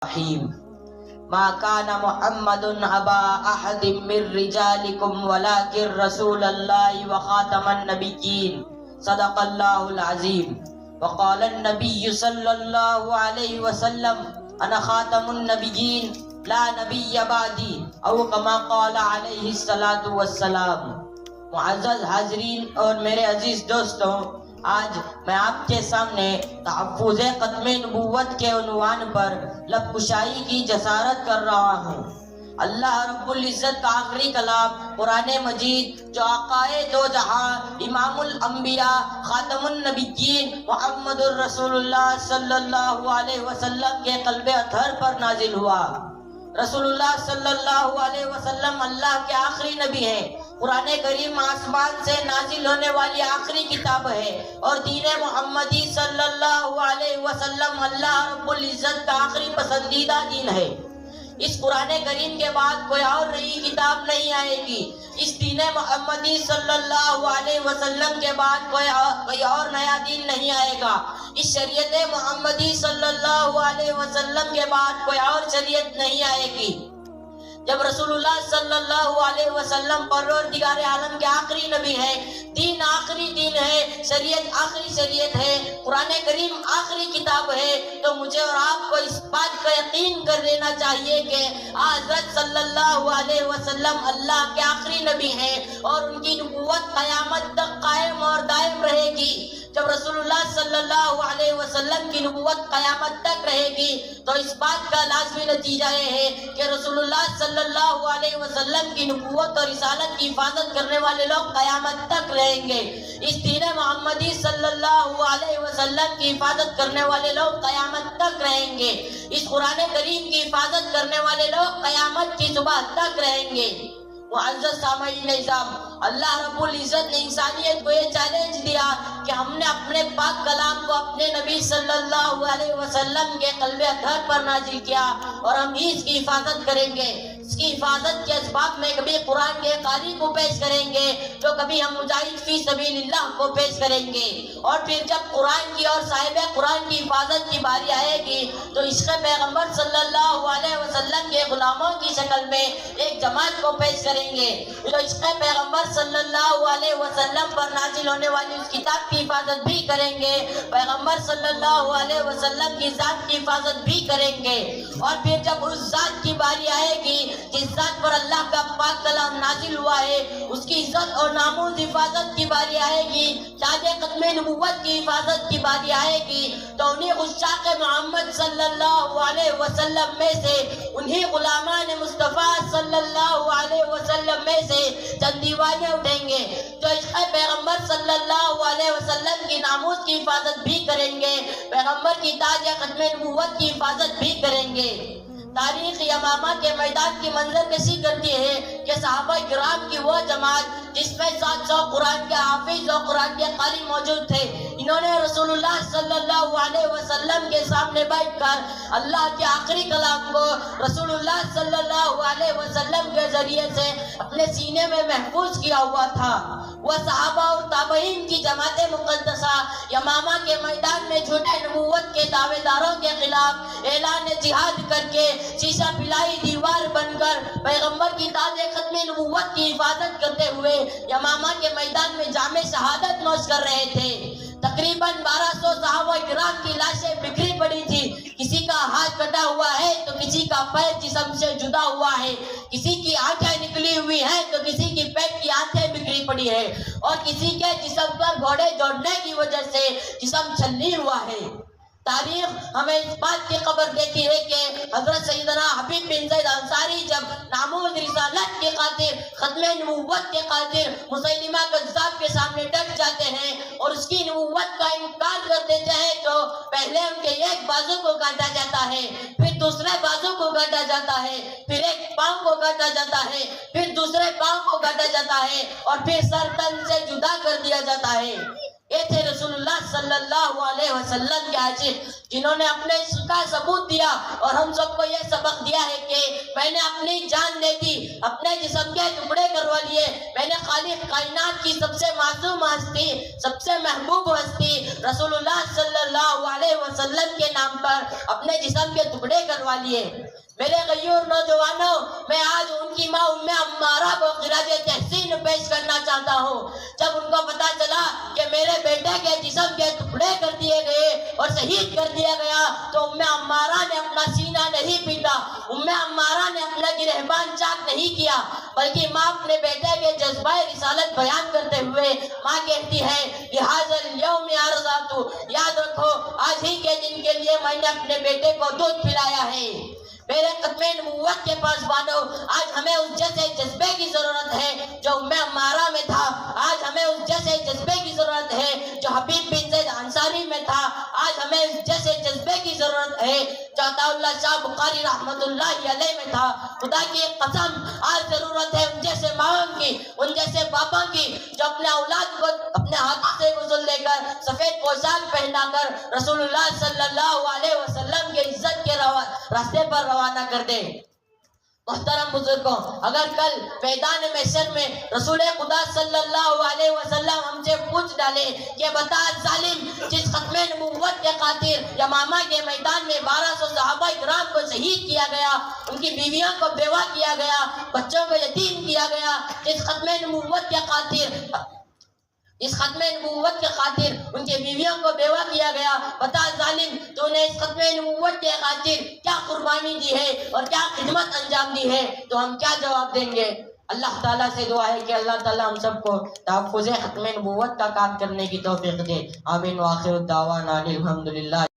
الرحيم ما كان محمد أبا أحد من رجالكم ولكن رسول الله وخاتم النبيين صدق الله العظيم وقال النبي صلى الله عليه وسلم أنا خاتم النبيين لا نبي بعدي أو كما قال عليه الصلاة والسلام۔ معزز حاضرین اور میرے عزیز دوستوں، آج میں آپ کے سامنے تحفظ ختم نبوت کے عنوان پر لب کشائی کی جسارت کر رہا ہوں۔ اللہ رب العزت کا آخری کلام قرآن مجید جو آقائے دو جہاں امام الانبیاء خاتم النبیین محمد الرسول اللہ صلی اللہ علیہ وسلم کے قلب اطہر پر نازل ہوا۔ رسول اللہ صلی اللہ علیہ وسلم اللہ کے آخری نبی ہیں۔ قرآن کریم آسمان سے نازل ہونے والی آخری کتاب ہے اور دین محمدی صلی اللہ علیہ وسلم اللہ رب العزت کا آخری پسندیدہ دین ہے۔ اس قرآن کریم کے بعد کوئی اور نئی کتاب نہیں آئے گی۔ اس دین محمدی صلی اللہ علیہ وسلم کے بعد کوئی اور نیا دین نہیں آئے گا۔ اس شریعت محمدی صلی اللہ علیہ وسلم کے بعد کوئی اور شریعت نہیں آئے گی۔ جب رسول اللہ صلی اللہ علیہ وسلم پروردگار عالم کے آخری نبی ہیں، دین آخری دین ہے، شریعت آخری شریعت ہے، قرآن کریم آخری کتاب ہے، تو مجھے اور آپ کو اس بات کا یقین کر لینا چاہیے کہ حضرت صلی اللہ علیہ وسلم اللہ کے آخری نبی ہیں اور ان کی نبوت قیامت تک قائم اور دائم رہے گی۔ جب رسول اللہ صلی اللہ علیہ وسلم کی نبوت قیامت تک رہے گی تو اس بات کا لازمی نتیجہ یہ ہے کہ رسول اللہ صلی اللہ علیہ وسلم کی نبوت اور رسالت کی حفاظت کرنے والے لوگ قیامت تک رہیں گے۔ اس دین محمدی صلی اللہ علیہ وسلم کی حفاظت کرنے والے لوگ قیامت تک رہیں گے۔ اس قرآن کریم کی حفاظت کرنے والے لوگ قیامت کی صبح تک رہیں گے۔ معزز سامعین نظام، اللہ رب العزت نے انسانیت کو یہ چیلنج دیا کہ ہم نے اپنے پاک کلام کو اپنے نبی صلی اللہ علیہ وسلم کے قلب اطہر پر نازل کیا اور ہم ہی اس کی حفاظت کریں گے۔ اس کی حفاظت کے اسباب میں کبھی قرآن کے قاری کو پیش کریں گے تو کبھی ہم مجاہد فی سبیل اللہ کو پیش کریں گے، اور پھر جب قرآن کی اور صاحب قرآن کی حفاظت کی باری آئے گی تو عشق پیغمبر صلی اللہ علیہ وسلم کے غلاموں کی شکل میں ایک جماعت کو پیش کریں گے جو عشق پیغمبر صلی اللہ علیہ وسلم پر نازل ہونے والی اس کتاب کی حفاظت بھی کریں گے، پیغمبر صلی اللہ علیہ وسلم کی ذات کی حفاظت بھی کریں گے۔ اور پھر جب اس ذات کی باری آئے گی جس ذات پر اللہ کا پاک کلام نازل ہوا ہے، اس کی عزت اور ناموس حفاظت کی باری آئے گی، تاج ختم نبوت کی حفاظت کی باری آئے گی، تو انہیں عشاق محمد صلی اللہ علیہ وسلم میں سے، انہیں غلامان مصطفیٰ صلی اللہ علیہ وسلم میں سے چند دیوانے اٹھیں گے جو عشق پیغمبر صلی اللہ علیہ وسلم کی ناموس کی حفاظت بھی کریں گے، پیغمبر کی تاج ختم نبوت کی حفاظت بھی کریں گے۔ تاریخ یمامہ کے میدان کی منظر کشی کرتی ہے کہ صحابہ کرام کی وہ جماعت جس میں 700 قرآن کے حافظ اور قرآن کے قاری موجود تھے، انہوں نے رسول اللہ صلی اللہ علیہ وسلم کے سامنے بیٹھ کر اللہ کے آخری کلام کو رسول اللہ صلی اللہ علیہ وسلم کے ذریعے سے اپنے سینے میں محفوظ کیا ہوا تھا۔ وہ صحابہ اور تابعین کی جماعت مقدسہ یمامہ کے میدان میں جھوٹے نبوت کے دعوے داروں کے خلاف اعلان جہاد کر کے شیشہ پلائی دیوار بن کر پیغمبر کی تاج ختم نبوت کی حفاظت کرتے ہوئے یمامہ کے میدان میں جام شہادت نوش کر رہے تھے۔ تقریباً 1200 صحابہ کرام کی لاشیں بکھری پڑی تھی، کسی کا ہاتھ کٹا ہوا ہے تو کسی کا پیر جسم سے جدا ہوا ہے، کسی کی آنکھیں نکلی ہوئی ہیں تو کسی کی پیٹ کی آنکھیں بکھری پڑی ہے، اور کسی کے جسم پر گھوڑے دوڑنے کی وجہ سے جسم چھلنی ہوا ہے۔ تاریخ ہمیں اس بات کی خبر دیتی ہے کہ حضرت سیدنا حبیب بن زید انصاری جب ناموس رسالت کے خاطر ختم نبوت کے خاطر مسیلمہ کذاب کے سامنے ڈٹ جاتے ہیں اور اس کی نبوت کا انکار کر دیتے ہیں تو پہلے ان کے ایک بازو کو کاٹا جاتا ہے، پھر دوسرے بازو کو کاٹا جاتا ہے، پھر ایک پاؤں کو کاٹا جاتا ہے، پھر دوسرے پاؤں کو کاٹا جاتا ہے اور پھر سر تن سے جدا کر دیا جاتا ہے۔ یہ تھے رسول اللہ صلی اللہ علیہ وسلم کے عاشق، جنہوں نے اپنے عشق کا ثبوت دیا اور ہم سب کو یہ سبق دیا ہے کہ میں نے اپنی جان دے دی، اپنے جسم کے ٹکڑے کروا لیے، میں نے خالق کائنات کی سب سے معصوم ہستی، سب سے محبوب ہستی رسول اللہ صلی اللہ علیہ وسلم کے نام پر اپنے جسم کے ٹکڑے کروا لیے۔ میرے غیور نوجوانوں، میں آج ان کی ماں ام عمارہ کو خراج تحسین پیش کرنا چاہتا ہوں۔ جب ان کو پتا چلا کہ میرے بیٹے کے جسم کے ٹکڑے کر دیے گئے اور شہید کر دیا گیا تو ام عمارہ نے اپنا سینہ نہیں پیٹا، ام عمارہ نے اپنا گرہبان چاک نہیں کیا، بلکہ ماں اپنے بیٹے کے جذبہ رسالت بیان کرتے ہوئے ماں کہتی ہے لہذا اليوم ارضعت، یاد رکھو آج ہی کے دن کے لیے میں نے اپنے بیٹے کو دودھ پلایا ہے۔ میرے ختم نبوت کے پاس بانو، آج ہمیں اس جیسے جذبے کی ضرورت ہے جو ام عمارہ میں تھا، آج ہمیں اس جیسے جذبے کی ضرورت ہے جو حبیب بن زید انصاری میں تھا، آج ہمیں اس جیسے جذبے کی ضرورت ہے جو عطا اللہ شاہ بخاری رحمت اللہ علیہ میں تھا۔ خدا کی قسم آج ضرورت ہے ان جیسے ماں کی، ان جیسے باپا کی، جو اپنے اولاد کو اپنے ہاتھ سے غسل لے کر سفید پوشاک پہنا کر رسول اللہ صلی اللہ علیہ وسلم کے عزت کے راستے پر روانہ کر دے۔ محترم بزرگوں، اگر کل میدان محشر میں رسول خدا صلی اللہ علیہ وسلم ہم سے پوچھ ڈالے کہ بتا ظالم، جس ختم نبوت کے خاطر یمامہ کے میدان میں 1200 صحابہ اکرام کو شہید کیا گیا، ان کی بیویوں کو بیوہ کیا گیا، بچوں کو یتیم کیا گیا، جس ختم نبوت کے خاطر ان کے بیویوں کو بیوہ کیا گیا، بتا ظالم تو نے اس ختم نبوت کے خاطر کیا قربانی دی ہے اور کیا خدمت انجام دی ہے، تو ہم کیا جواب دیں گے؟ اللہ تعالیٰ سے دعا ہے کہ اللہ تعالیٰ ہم سب کو تحفظ ختم نبوت کا کام کرنے کی توفیق دے۔ آمین۔ وآخر الدعوانا الحمدللہ۔